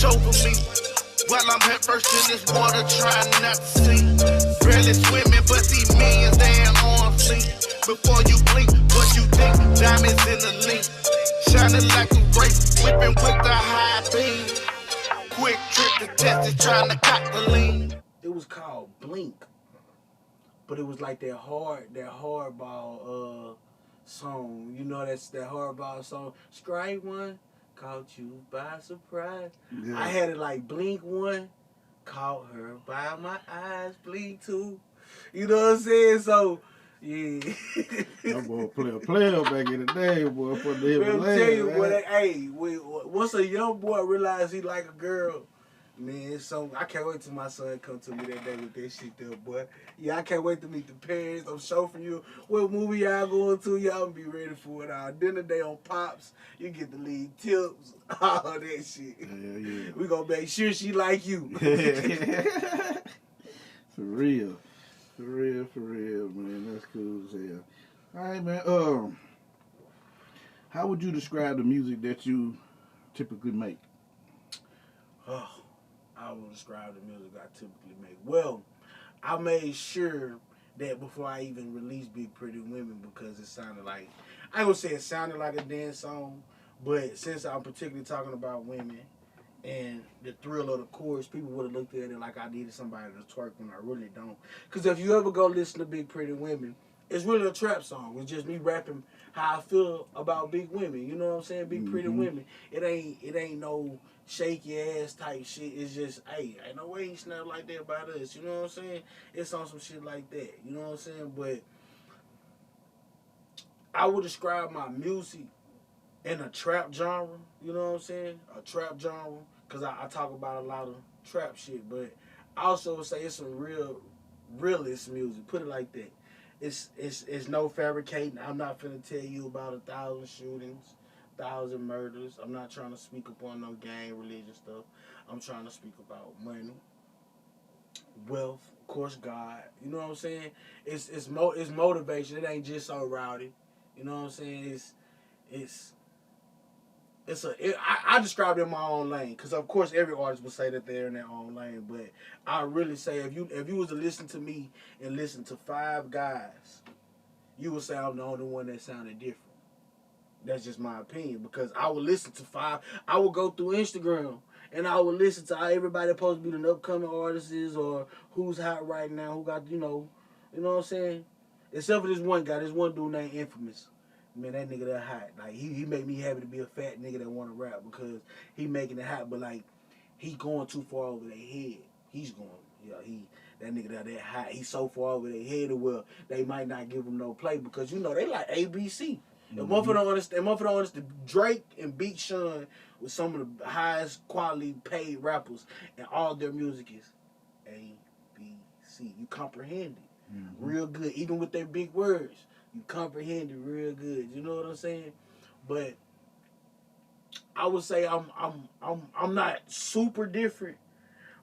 over me. While I'm head first in this water, trying not to sink. Barely swimming, but see millions there on fleek. Before you blink, what you think? Diamonds in the link. Shining like a race, whipping with the high beam. Quick trip to test it, trying to cock the lean. It was called Blink, but it was like that hardball song. You know, that's that hardball song. Strike one, caught you by surprise. Yeah. I had it like Blink one, caught her by my eyes. Blink two, you know what I'm saying? So. Yeah. That boy player back in the day, boy. For the I'm tell you, boy, hey, once a young boy realize he like a girl, man, so I can't wait till my son come to me that day with that shit there, boy. Yeah, I can't wait to meet the parents. I'm chauffeuring you. What movie y'all going to? Y'all be ready for it. Our dinner day on Pops. You get the lead tips, all that shit. Yeah. We gonna make sure she like you. For real. For real, man. That's cool as hell. All right, man. How would you describe the music that you typically make? Oh, I will describe the music I typically make. Well, I made sure that before I even released Big Pretty Women, because it sounded like, I ain't gonna say it sounded like a dance song, but since I'm particularly talking about women and the thrill of the chorus, people would have looked at it like I needed somebody to twerk when I really don't. Because if you ever go listen to Big Pretty Women, it's really a trap song. It's just me rapping how I feel about big women. You know what I'm saying? Big Pretty Women. It ain't no shaky ass type shit. It's just, hey, ain't no way he snap like that about us. You know what I'm saying? It's on some shit like that. You know what I'm saying? But I would describe my music in a trap genre. You know what I'm saying? A trap genre. Because I talk about a lot of trap shit. But I also would say it's some realist music. Put it like that. It's no fabricating. I'm not finna tell you about 1,000 shootings, 1,000 murders. I'm not trying to speak upon no gang, religion stuff. I'm trying to speak about money, wealth, of course, God. You know what I'm saying? It's motivation. It ain't just so rowdy. You know what I'm saying? I describe it in my own lane, because of course every artist will say that they're in their own lane, but I really say if you was to listen to me and listen to 5 guys, you would say I'm the only one that sounded different. That's just my opinion, because I would listen to 5. I would go through Instagram and I would listen to everybody that's supposed to be the upcoming artists or who's hot right now, who got you know what I'm saying. Except for this one guy, this one dude named Infamous. Man, that nigga that hot. Like he made me happy to be a fat nigga that want to rap, because he making it hot, but like he going too far over their head. He's going, that nigga that hot. He's so far over their head where they might not give him no play, because you know they like ABC. And motherfucker don't understand. Drake and Big Sean was some of the highest quality paid rappers, and all their music is ABC. You comprehend it real good, even with their big words. You comprehend it real good. You know what I'm saying? But I would say I'm not super different.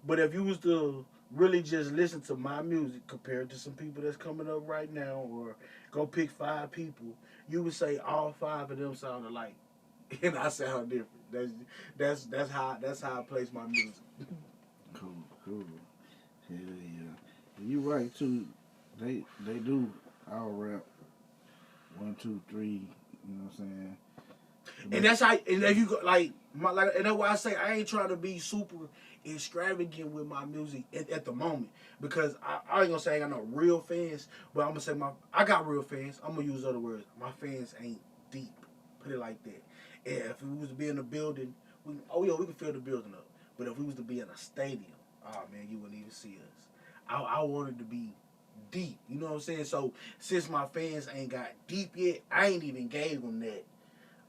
But if you was to really just listen to my music compared to some people that's coming up right now, or go pick 5 people, you would say all 5 of them sound alike, and I sound different. That's how I place my music. Cool. Hell yeah. You right too. They do all rap. 1, 2, 3. You know what I'm saying? And that's how. And if you go, and that's why I say I ain't trying to be super extravagant with my music at the moment, because I ain't gonna say I got no real fans, but I'm gonna say I got real fans. I'm gonna use other words. My fans ain't deep. Put it like that. And if we was to be in a building, we can fill the building up. But if we was to be in a stadium, oh man, you wouldn't even see us. I wanted to be deep, you know what I'm saying? So since my fans ain't got deep yet, I ain't even gave them that.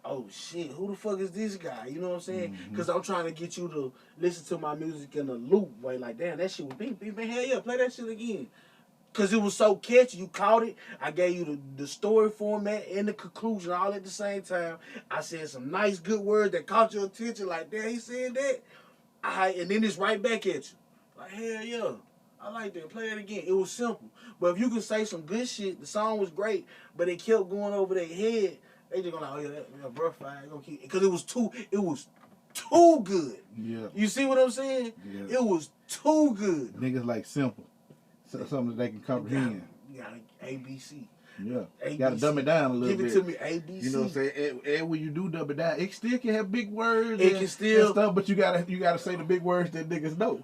Oh shit, who the fuck is this guy? You know what I'm saying? Because I'm trying to get you to listen to my music in a loop way. Like, damn, that shit was beat. Man, hell yeah, play that shit again. Because it was so catchy. You caught it. I gave you the story format and the conclusion all at the same time. I said some nice, good words that caught your attention. Like, damn, he said that. And then it's right back at you. Like, hell yeah. I like that. Play it again. It was simple. But if you could say some good shit, the song was great, but it kept going over their head, they just gonna like, oh yeah, bro, fine. Because it was too good. Yeah. You see what I'm saying? Yeah. It was too good. Niggas like simple. Something that they can comprehend. You got ABC. Yeah. ABC. You gotta dumb it down a little bit. Give it to me, ABC. You know what I'm saying? And when you do dumb it down, it still can have big words Can still and stuff, but you gotta say the big words that niggas know.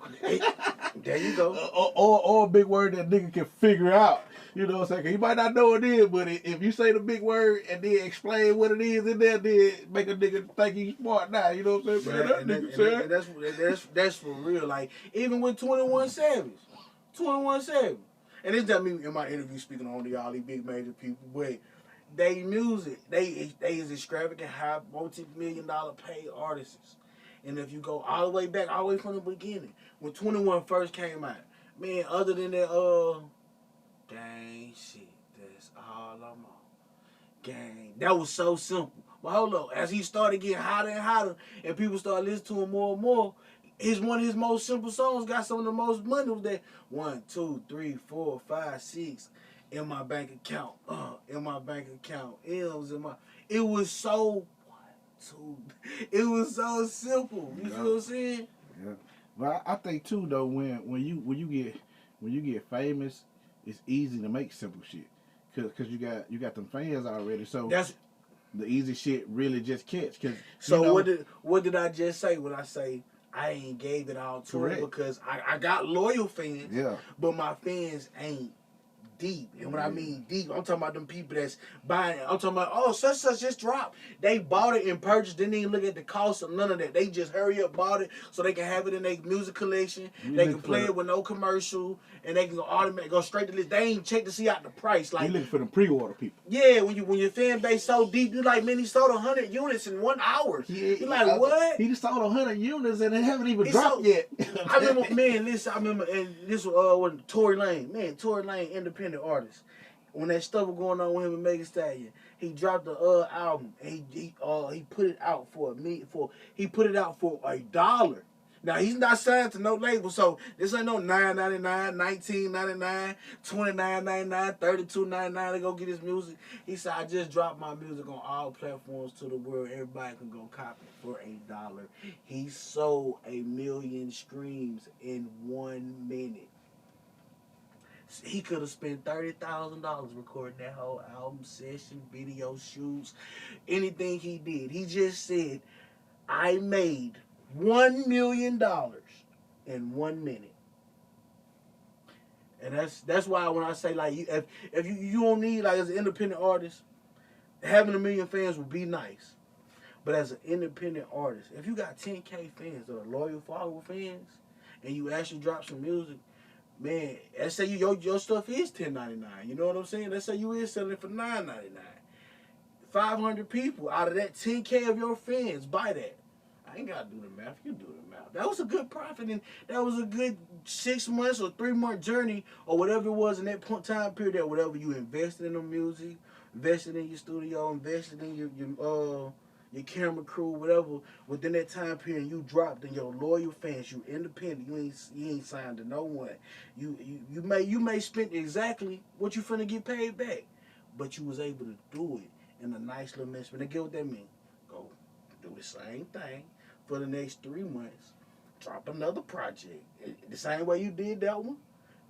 There you go. Or a big word that nigga can figure out. You know what I'm saying? 'Cause you might not know what it is, but if you say the big word and then explain what it is in there, then make a nigga think he's smart now. You know what I'm saying? That's for real. Like, even with 21 Savage. 21 Savage. And it's just me in my interview speaking on to all these big major people, but they music, they is extravagant, high, multi-million-dollar paid artists. And if you go all the way back, all the way from the beginning, when 21 first came out, man, other than that, gang shit, that's all I'm on. Gang. That was so simple. But hold up, as he started getting hotter and hotter, and people started listening to him more and more, one of his most simple songs got some of the most money. Was that 1, 2, 3, 4, 5, 6 in my bank account? In my bank account. M's in my. It was so. 1, 2. It was so simple. You feel what I'm saying? Yeah. Well, I think too though when you get famous, it's easy to make simple shit, cause you got them fans already. So that's the easy shit really just catch. Cause so you know, what did I just say when I say I ain't gave it all to him? Because I got loyal fans, yeah, but my fans ain't deep. And when I mean deep, I'm talking about them people that's buying it. I'm talking about, oh, such just dropped. They bought it and purchased, didn't even look at the cost of none of that. They just hurry up, bought it so they can have it in their music collection. They can play it with no commercial, and they can go straight to this. They ain't check to see out the price. Like, you looking for the pre-order people. Yeah, when your fan base so deep, you're like, man, he sold 100 units in 1 hour. Yeah, you're like, what? He just sold 100 units and they haven't even dropped yet. I remember, man, and this was Tory Lanez. Man, Tory Lanez, independent artist. When that stuff was going on with him and Megan Stallion, he dropped the album and he put it out for $1. Now he's not signed to no label, so this ain't no $9.99, $19.99, $29.99, $32.99 to go get his music. He said, I just dropped my music on all platforms to the world. Everybody can go copy it for $1. He sold 1 million streams in 1 minute. He could have spent $30,000 recording that whole album, session, video shoots, anything he did. He just said, I made $1 million in 1 minute. And that's why when I say, like, if you don't need, like, as an independent artist, having 1 million fans would be nice. But as an independent artist, if you got 10K fans that are loyal follower fans, and you actually drop some music, man, let's say your stuff is $10.99. You know what I'm saying? Let's say you is selling it for $9.99. 500 people out of that 10K of your fans buy that. I ain't gotta do the math. You do the math. That was a good profit, and that was a good 6 months or 3 month journey, or whatever it was in that time period. That whatever you invested in the music, invested in your studio, invested in your camera crew, whatever. Within that time period, you dropped, and your loyal fans, you independent. You ain't signed to no one. You may spend exactly what you finna get paid back, but you was able to do it in a nice little investment. And get what that mean? Go do the same thing for the next 3 months. Drop another project. The same way you did that one,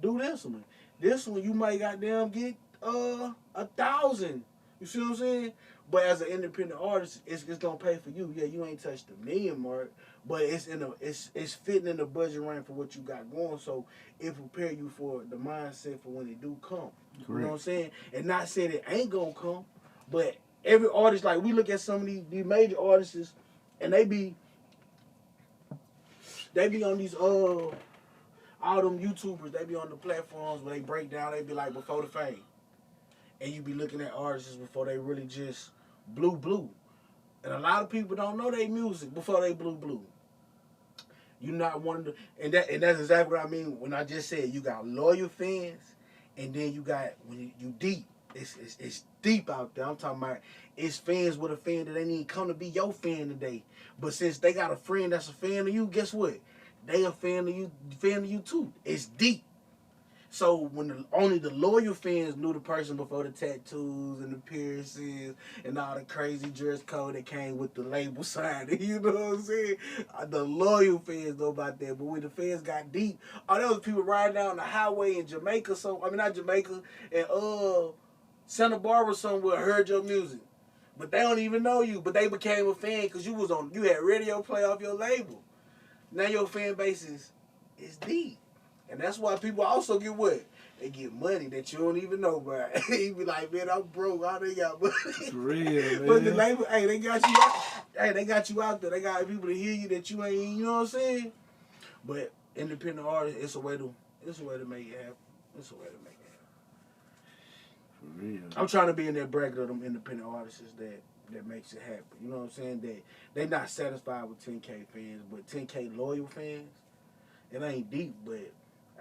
do this one. This one you might goddamn get 1,000. You see what I'm saying? But as an independent artist, it's gonna pay for you. Yeah, you ain't touched the million mark, but it's fitting in the budget range for what you got going. So it prepare you for the mindset for when it do come. Correct. You know what I'm saying? And not saying it ain't gonna come, but every artist, like, we look at some of these major artists, and they be on these all them YouTubers, they be on the platforms where they break down, they be like before the fame. And you be looking at artists before they really just blue. And a lot of people don't know their music before they blue. You not one of the, and that's exactly what I mean when I just said you got loyal fans, and then you got, when you deep. It's deep out there. I'm talking about it's fans with a fan that ain't even come to be your fan today. But since they got a friend that's a fan of you, guess what? They a fan of you too. It's deep. So when only the loyal fans knew the person before the tattoos and the piercings and all the crazy dress code that came with the label signing, you know what I'm saying? The loyal fans know about that. But when the fans got deep, there was people riding down the highway in Jamaica, not Jamaica, and Santa Barbara somewhere heard your music. But they don't even know you. But they became a fan because you had radio play off your label. Now your fan base is deep. And that's why people also get what? They get money that you don't even know about. You be like, man, I'm broke. All they got money. For real, man. But the label, hey, they got you out. Hey, they got you out there. They got people to hear you that you ain't, you know what I'm saying? But independent artists, it's a way to make it happen. It's a way to make it happen. For real. I'm trying to be in that bracket of them independent artists that makes it happen. You know what I'm saying? That they not satisfied with 10K fans, but 10K loyal fans. It ain't deep, but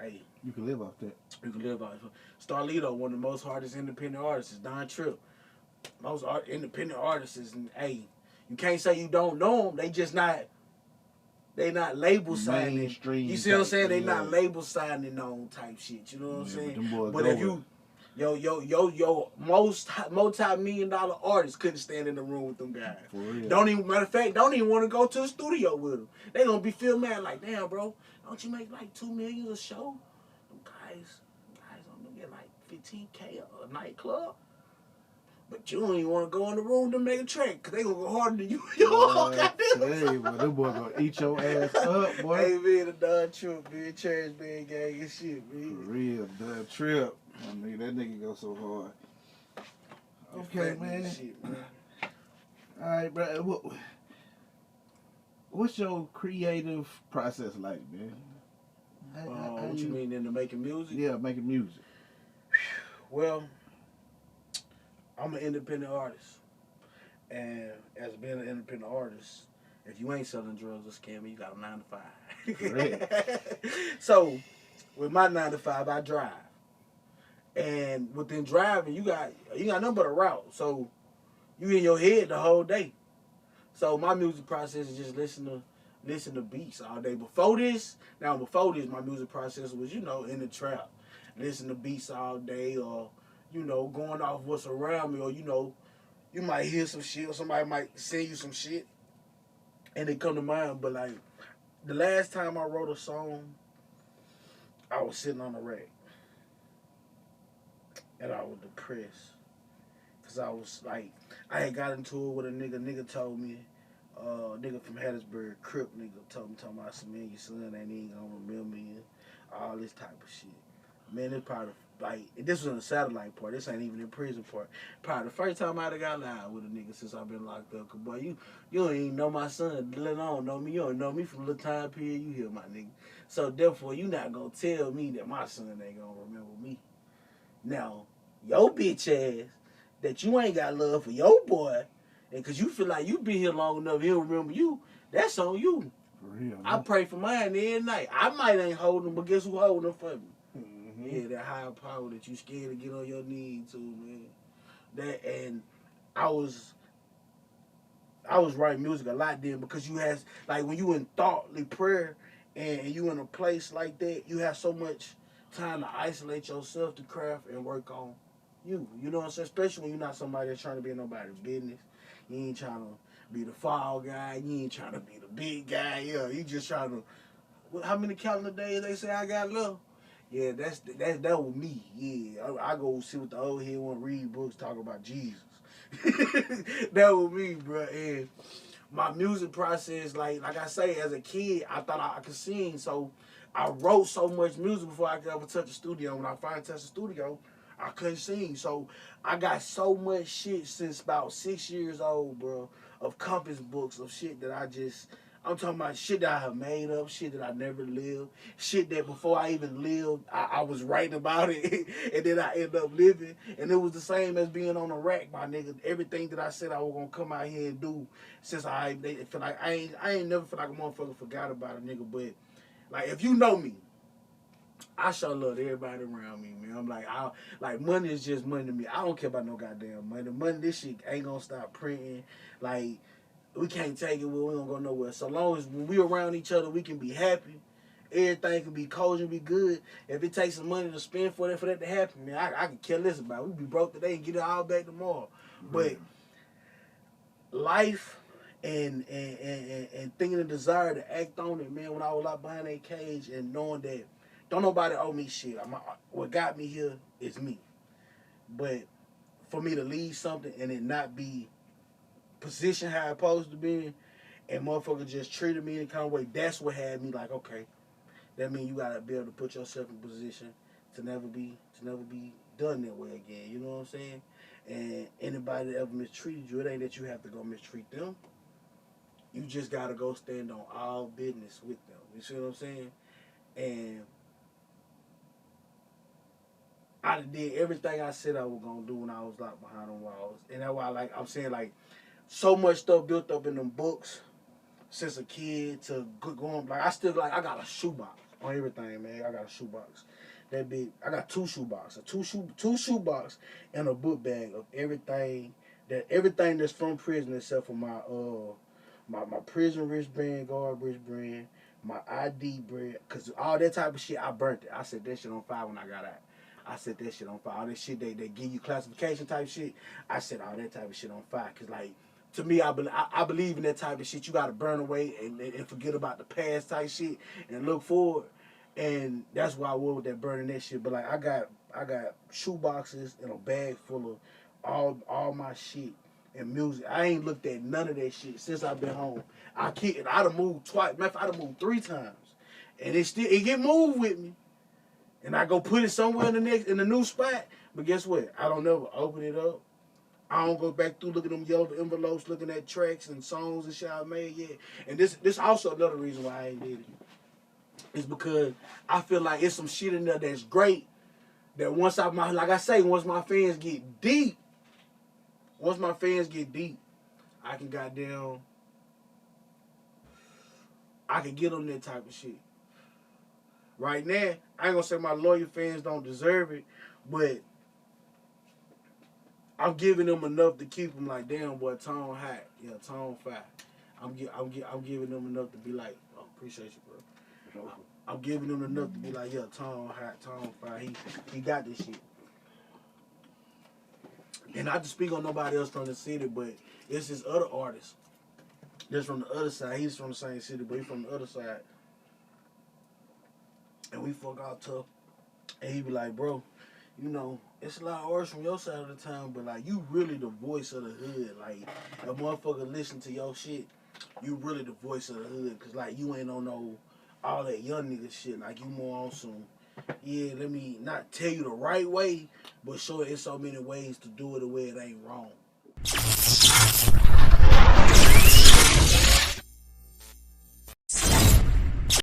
hey, you can live off that. You can live off it. Starlito, one of the most hardest independent artists, Don Tripp. Most independent artists, and hey, you can't say you don't know them. They just not. They not label signing. Mainstream You see what I'm saying? They yeah. not label signing on type shit. You know what I'm saying? But if you, yo, most multi-million-dollar artists couldn't stand in the room with them guys. For real. Don't even want to go to the studio with them. They gonna be feeling mad like, damn, bro, don't you make like $2 million a show? Them guys don't get like 15K a nightclub. But you don't even want to go in the room to make a track, because they going to go harder than you. Hey, boy, them boys going to eat your ass up, boy. Hey, man, the Don Tripp, man, Cherish Man gang and shit, man. For real, Don Tripp. I mean, that nigga go so hard. Okay, man. Shit, man. All right, bro. What's your creative process like, man? What you mean, into making music? Yeah, making music. Well, I'm an independent artist. And as being an independent artist, if you ain't selling drugs or scamming, you got a 9 to 5. Correct. So, with my 9 to 5, I drive. And within driving, you got nothing but a route. So, you in your head the whole day. So, my music process is just listen to beats all day. Before this, my music process was, in the trap. Listen to beats all day, or going off what's around me, or you might hear some shit, or somebody might send you some shit, and it come to mind. But like the last time I wrote a song, I was sitting on the rack, and I was depressed, cause I was like, I had got into it with a nigga. Nigga told me, nigga from Hattiesburg, Crip nigga told me, talking about some, man, your son ain't even gonna remember you, all this type of shit. Man, it's probably like, this was in the satellite part. This ain't even in prison part. Probably the first time I ever got loud with a nigga since I've been locked up. Cause boy, you don't even know my son, let alone know me. You don't know me from the time period you hear my nigga. So therefore, you not gonna tell me that my son ain't gonna remember me. Now, your bitch ass, that you ain't got love for your boy, and cause you feel like you been here long enough, he'll remember you. That's on you. For real, man. I pray for mine every night. I might ain't holding him, but guess who holding him for me? Yeah, that higher power that you scared to get on your knees to, man. And I was writing music a lot then, because you had, like, when you in thoughtly prayer and you in a place like that, you have so much time to isolate yourself to craft and work on you. You know what I'm saying? Especially when you're not somebody that's trying to be in nobody's business. You ain't trying to be the fall guy. You ain't trying to be the big guy. Yeah, you just trying to. How many calendar days they say I got left? Yeah, that was me. Yeah, I go sit with the old head one, read books, talk about Jesus. That was me, bro. And my music process, like I say, as a kid, I thought I could sing, so I wrote so much music before I could ever touch a studio. When I finally touched the studio, I couldn't sing. So I got so much shit since about 6 years old, bro, of compass books of shit that I'm talking about shit that I have made up, shit that I never lived, shit that before I even lived, I was writing about it, and then I ended up living. And it was the same as being on the rack, my nigga. Everything that I said I was gonna come out here and do, since I feel like I ain't never feel like a motherfucker forgot about a nigga. But like, if you know me, I sure love everybody around me, man. I'm like, money is just money to me. I don't care about no goddamn money. Money, this shit ain't gonna stop printing. Like, we can't take it where we don't go nowhere. So long as when we around each other, we can be happy everything can be cozy and be good. If it takes some money to spend for that to happen, man, I can care less about it. We be broke today and get it all back tomorrow. But life and thinking the desire to act on it, man, when I was locked behind that cage and knowing that don't nobody owe me shit. What got me here is me. But for me to leave something and it not be positioned how it's supposed to be, and motherfucker just treated me in kind of way, that's what had me like, okay, that means you gotta be able to put yourself in position to never be done that way again. You know what I'm saying? And anybody that ever mistreated you, it ain't that you have to go mistreat them. You just gotta go stand on all business with them. You see what I'm saying? And I did everything I said I was gonna do when I was locked behind them walls. And that's why I'm saying so much stuff built up in them books since a kid to going I got a shoebox on everything, man. I got a shoebox. That big. I got two shoeboxes. Two shoebox and a book bag of everything that's from prison except for my prison wristband, guard wristband, my ID brand, cause all that type of shit I burnt it. I set that shit on fire when I got out. I set that shit on fire. All that shit they give you classification type shit. I set all that type of shit on fire. Cause to me, I believe in that type of shit. You gotta burn away and forget about the past type shit and look forward. And that's why I was with that burning that shit. But I got shoe boxes and a bag full of all my shit and music. I ain't looked at none of that shit since I've been home. I'd have moved twice. Matter of fact, I'd have moved 3 times. And it get moved with me. And I go put it somewhere in the new spot. But guess what? I don't never open it up. I don't go back through looking at them yellow envelopes, looking at tracks and songs and shit I made yet. And this also another reason why I ain't did it. It's because I feel like it's some shit in there that's great. That once my fans get deep, I can get them that type of shit. Right now, I ain't gonna say my loyal fans don't deserve it, but I'm giving them enough to keep them like, damn boy, tone hot, yeah, tone fire. I'm giving them enough to be like, oh, appreciate you, bro. I'm giving them enough to be like, yeah, tone hot, tone fire. He got this shit. And not to speak on nobody else from the city, but it's this other artist that's from the other side. He's from the same city, but he's from the other side. And we fuck out tough. And he be like, bro, it's a lot of artists from your side of the town, but you really the voice of the hood. Like, a motherfucker listen to your shit, you really the voice of the hood. Cause you ain't on all that young nigga shit. You more on some, let me not tell you the right way, but show it in so many ways to do it the way it ain't wrong.